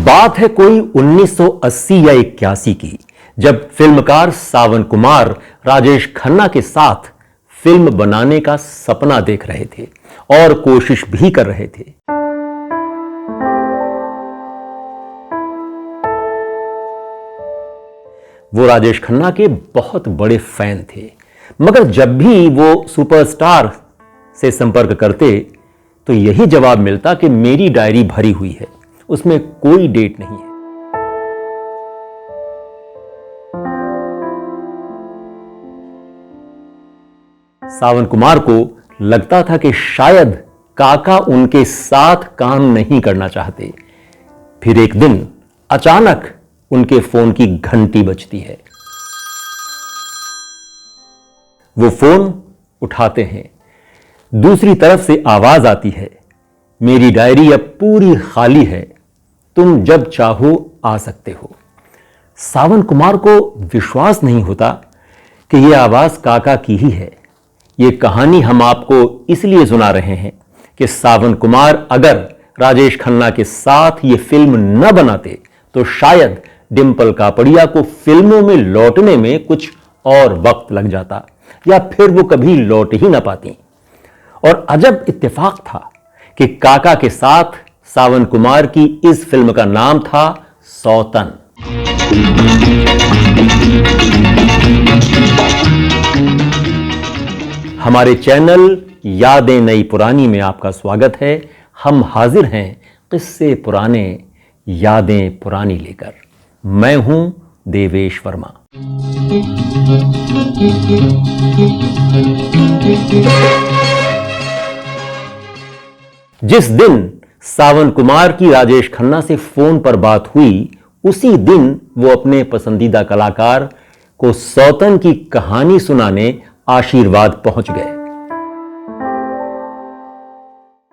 बात है कोई 1980 या 81 की, जब फिल्मकार सावन कुमार राजेश खन्ना के साथ फिल्म बनाने का सपना देख रहे थे और कोशिश भी कर रहे थे। वो राजेश खन्ना के बहुत बड़े फैन थे, मगर जब भी वो सुपरस्टार से संपर्क करते तो यही जवाब मिलता कि मेरी डायरी भरी हुई है, उसमें कोई डेट नहीं है। सावन कुमार को लगता था कि शायद काका उनके साथ काम नहीं करना चाहते। फिर एक दिन अचानक उनके फोन की घंटी बजती है। वो फोन उठाते हैं। दूसरी तरफ से आवाज आती है, मेरी डायरी अब पूरी खाली है, तुम जब चाहो आ सकते हो। सावन कुमार को विश्वास नहीं होता कि यह आवाज काका की ही है। यह कहानी हम आपको इसलिए सुना रहे हैं कि सावन कुमार अगर राजेश खन्ना के साथ यह फिल्म न बनाते तो शायद डिंपल कापड़िया को फिल्मों में लौटने में कुछ और वक्त लग जाता, या फिर वो कभी लौट ही ना पाती। और अजब इत्तेफाक था कि काका के साथ सावन कुमार की इस फिल्म का नाम था सौतन। हमारे चैनल यादें नई पुरानी में आपका स्वागत है। हम हाजिर हैं किस्से पुराने यादें पुरानी लेकर। मैं हूं देवेश वर्मा। जिस दिन सावन कुमार की राजेश खन्ना से फोन पर बात हुई, उसी दिन वो अपने पसंदीदा कलाकार को सौतन की कहानी सुनाने आशीर्वाद पहुंच गए।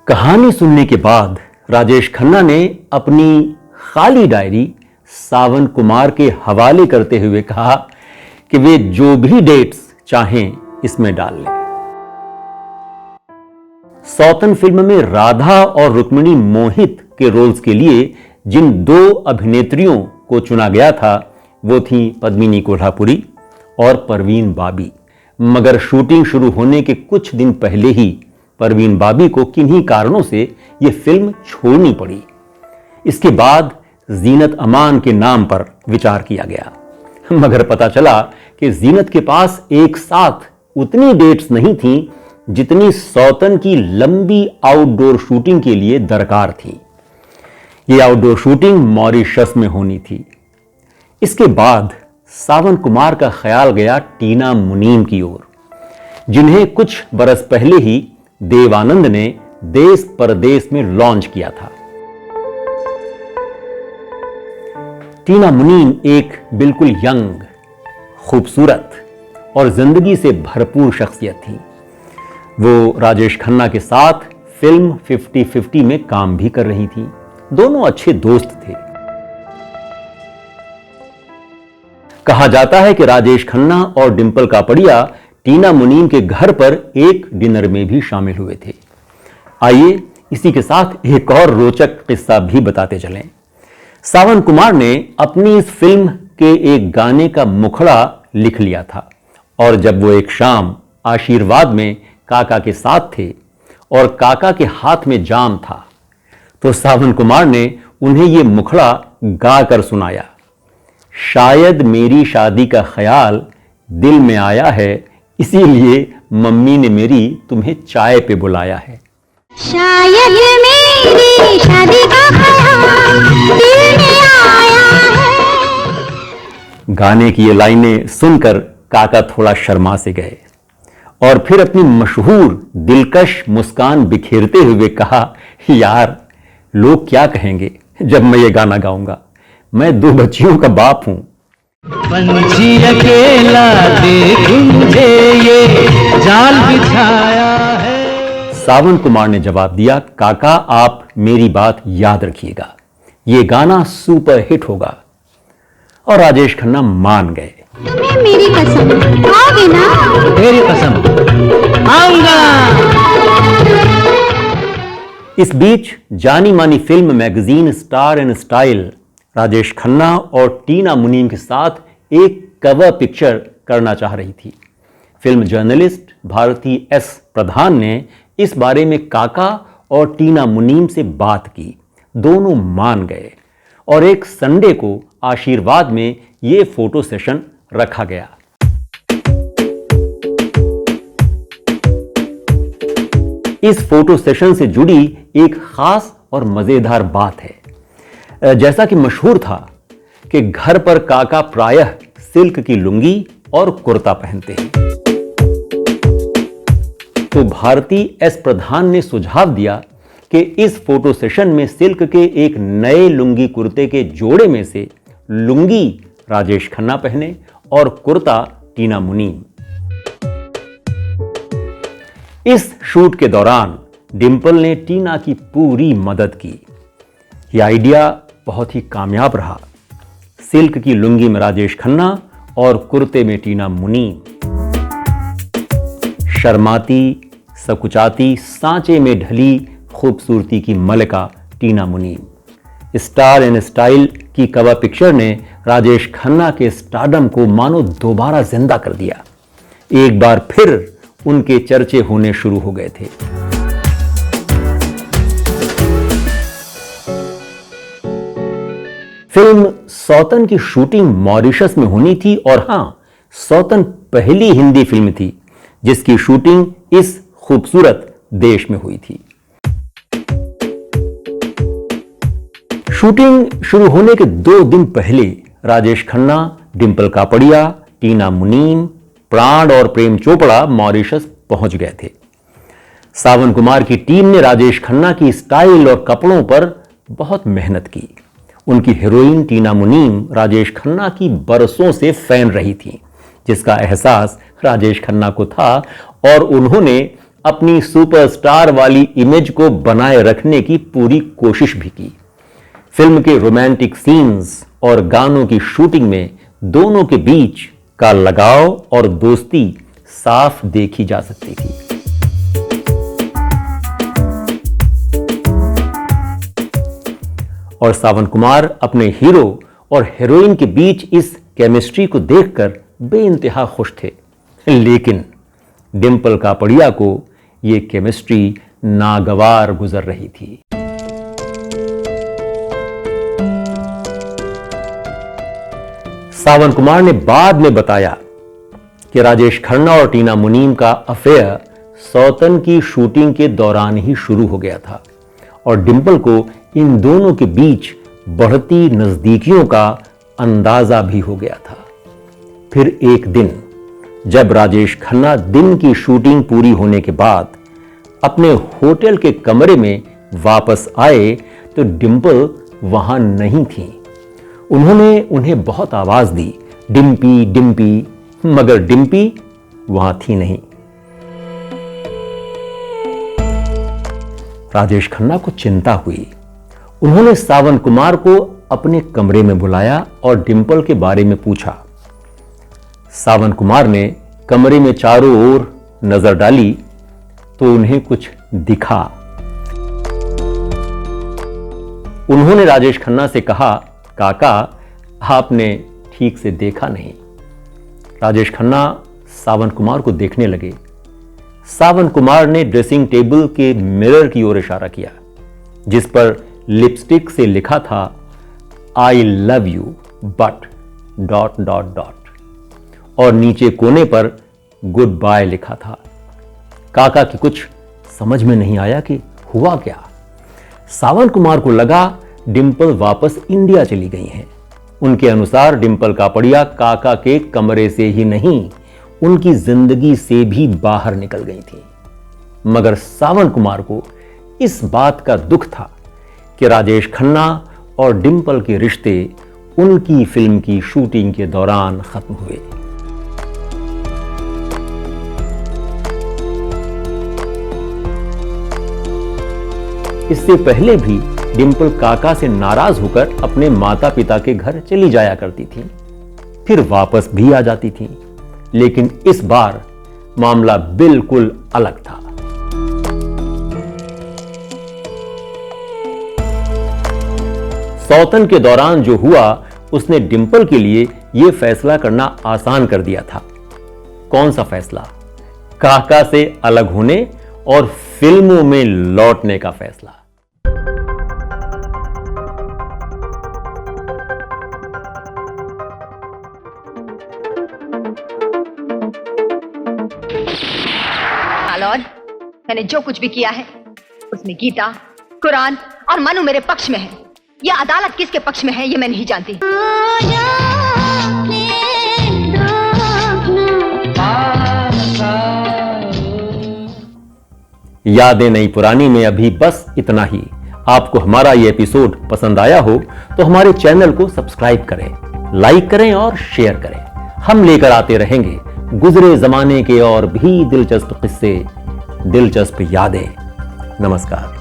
कहानी सुनने के बाद राजेश खन्ना ने अपनी खाली डायरी सावन कुमार के हवाले करते हुए कहा कि वे जो भी डेट्स चाहें इसमें डाल लें। सौतन फिल्म में राधा और रुक्मिणी मोहित के रोल्स के लिए जिन दो अभिनेत्रियों को चुना गया था वो थीं पद्मिनी कोल्हापुरी और परवीन बाबी। मगर शूटिंग शुरू होने के कुछ दिन पहले ही परवीन बाबी को किन्हीं कारणों से यह फिल्म छोड़नी पड़ी। इसके बाद जीनत अमान के नाम पर विचार किया गया, मगर पता चला कि जीनत के पास एक साथ उतनी डेट्स नहीं थीं जितनी सौतन की लंबी आउटडोर शूटिंग के लिए दरकार थी। यह आउटडोर शूटिंग मॉरिशस में होनी थी। इसके बाद सावन कुमार का ख्याल गया टीना मुनीम की ओर, जिन्हें कुछ बरस पहले ही देव आनंद ने देश परदेश में लॉन्च किया था। टीना मुनीम एक बिल्कुल यंग, खूबसूरत और जिंदगी से भरपूर शख्सियत थी। वो राजेश खन्ना के साथ फिल्म 50-50 में काम भी कर रही थी। दोनों अच्छे दोस्त थे। कहा जाता है कि राजेश खन्ना और डिंपल कापड़िया टीना मुनीम के घर पर एक डिनर में भी शामिल हुए थे। आइए इसी के साथ एक और रोचक किस्सा भी बताते चलें। सावन कुमार ने अपनी इस फिल्म के एक गाने का मुखड़ा लिख लिया था, और जब वो एक शाम आशीर्वाद में काका के साथ थे और काका के हाथ में जाम था, तो सावन कुमार ने उन्हें यह मुखड़ा गाकर सुनाया। शायद मेरी शादी का ख्याल दिल में आया है, इसीलिए मम्मी ने मेरी तुम्हें चाय पे बुलाया है। शायद मेरी शादी का ख्याल दिल में आया है। गाने की ये लाइनें सुनकर काका थोड़ा शर्मा से गए और फिर अपनी मशहूर दिलकश मुस्कान बिखेरते हुए कहा, यार लोग क्या कहेंगे जब मैं ये गाना गाऊंगा, मैं 2 बच्चियों का बाप हूं। पंछी अकेला देख मुझे ये जाल बिछाया है। सावन कुमार ने जवाब दिया, काका आप मेरी बात याद रखिएगा, ये गाना सुपर हिट होगा। और राजेश खन्ना मान गए। मेरी कसम आओगे ना? तेरी कसम आऊंगा। इस बीच जानी मानी film magazine star and style Rajesh Khanna और टीना मुनीम के साथ एक कवर पिक्चर करना चाह रही थी। फिल्म जर्नलिस्ट भारती एस प्रधान ने इस बारे में काका और टीना मुनीम से बात की। दोनों मान गए और एक संडे को आशीर्वाद में यह फोटो सेशन रखा गया। इस फोटो सेशन से जुड़ी एक खास और मजेदार बात है। जैसा कि मशहूर था कि घर पर काका प्रायः सिल्क की लुंगी और कुर्ता पहनते हैं, तो भारती एस प्रधान ने सुझाव दिया कि इस फोटो सेशन में सिल्क के एक नए लुंगी कुर्ते के जोड़े में से लुंगी राजेश खन्ना पहने और कुर्ता टीना मुनीम। इस शूट के दौरान डिंपल ने टीना की पूरी मदद की। यह आइडिया बहुत ही कामयाब रहा। सिल्क की लुंगी में राजेश खन्ना और कुर्ते में टीना मुनीम। शर्माती, सकुचाती, सांचे में ढली खूबसूरती की मलिका टीना मुनीम। स्टार एंड स्टाइल की कवर पिक्चर ने राजेश खन्ना के स्टारडम को मानो दोबारा जिंदा कर दिया। एक बार फिर उनके चर्चे होने शुरू हो गए थे। फिल्म सौतन की शूटिंग मॉरिशस में होनी थी और हां, सौतन पहली हिंदी फिल्म थी जिसकी शूटिंग इस खूबसूरत देश में हुई थी। शूटिंग शुरू होने के 2 दिन पहले राजेश खन्ना, डिंपल कापड़िया, टीना मुनीम, प्राण और प्रेम चोपड़ा मॉरिशस पहुंच गए थे। सावन कुमार की टीम ने राजेश खन्ना की स्टाइल और कपड़ों पर बहुत मेहनत की। उनकी हीरोइन टीना मुनीम राजेश खन्ना की बरसों से फैन रही थी, जिसका एहसास राजेश खन्ना को था और उन्होंने अपनी सुपरस्टार वाली इमेज को बनाए रखने की पूरी कोशिश भी की। फिल्म के रोमांटिक सीन्स और गानों की शूटिंग में दोनों के बीच का लगाव और दोस्ती साफ देखी जा सकती थी। और सावन कुमार अपने हीरो और हीरोइन के बीच इस केमिस्ट्री को देखकर बेइंतहा खुश थे। लेकिन डिंपल कापड़िया को यह केमिस्ट्री नागवार गुजर रही थी। सावन कुमार ने बाद में बताया कि राजेश खन्ना और टीना मुनीम का अफेयर सौतन की शूटिंग के दौरान ही शुरू हो गया था और डिंपल को इन दोनों के बीच बढ़ती नजदीकियों का अंदाजा भी हो गया था। फिर एक दिन जब राजेश खन्ना दिन की शूटिंग पूरी होने के बाद अपने होटल के कमरे में वापस आए तो डिंपल वहां नहीं थी। उन्होंने उन्हें बहुत आवाज दी, डिम्पी डिम्पी, मगर डिम्पी वहां थी नहीं। राजेश खन्ना को चिंता हुई। उन्होंने सावन कुमार को अपने कमरे में बुलाया और डिंपल के बारे में पूछा। सावन कुमार ने कमरे में चारों ओर नजर डाली तो उन्हें कुछ दिखा। उन्होंने राजेश खन्ना से कहा, काका आपने ठीक से देखा नहीं। राजेश खन्ना सावन कुमार को देखने लगे। सावन कुमार ने ड्रेसिंग टेबल के मिरर की ओर इशारा किया जिस पर लिपस्टिक से लिखा था, आई लव यू बट ... और नीचे कोने पर गुड बाय लिखा था। काका की कुछ समझ में नहीं आया कि हुआ क्या। सावन कुमार को लगा डिंपल वापस इंडिया चली गई हैं। उनके अनुसार डिंपल कापड़िया काका के कमरे से ही नहीं, उनकी जिंदगी से भी बाहर निकल गई थी। मगर सावन कुमार को इस बात का दुख था कि राजेश खन्ना और डिंपल के रिश्ते उनकी फिल्म की शूटिंग के दौरान खत्म हुए। इससे पहले भी डिंपल काका से नाराज होकर अपने माता पिता के घर चली जाया करती थी, फिर वापस भी आ जाती थी। लेकिन इस बार मामला बिल्कुल अलग था। सौतन के दौरान जो हुआ उसने डिंपल के लिए यह फैसला करना आसान कर दिया था। कौन सा फैसला? काका से अलग होने और फिल्मों में लौटने का फैसला। लॉर्ड, मैंने जो कुछ भी किया है उसमें गीता, कुरान और मनु मेरे पक्ष में है। यह अदालत किसके पक्ष में है ये मैं नहीं जानती। यादें नई पुरानी में अभी बस इतना ही। आपको हमारा ये एपिसोड पसंद आया हो तो हमारे चैनल को सब्सक्राइब करें, लाइक करें और शेयर करें। हम लेकर आते रहेंगे गुजरे जमाने के और भी दिलचस्प किस्से, दिलचस्प यादें। नमस्कार।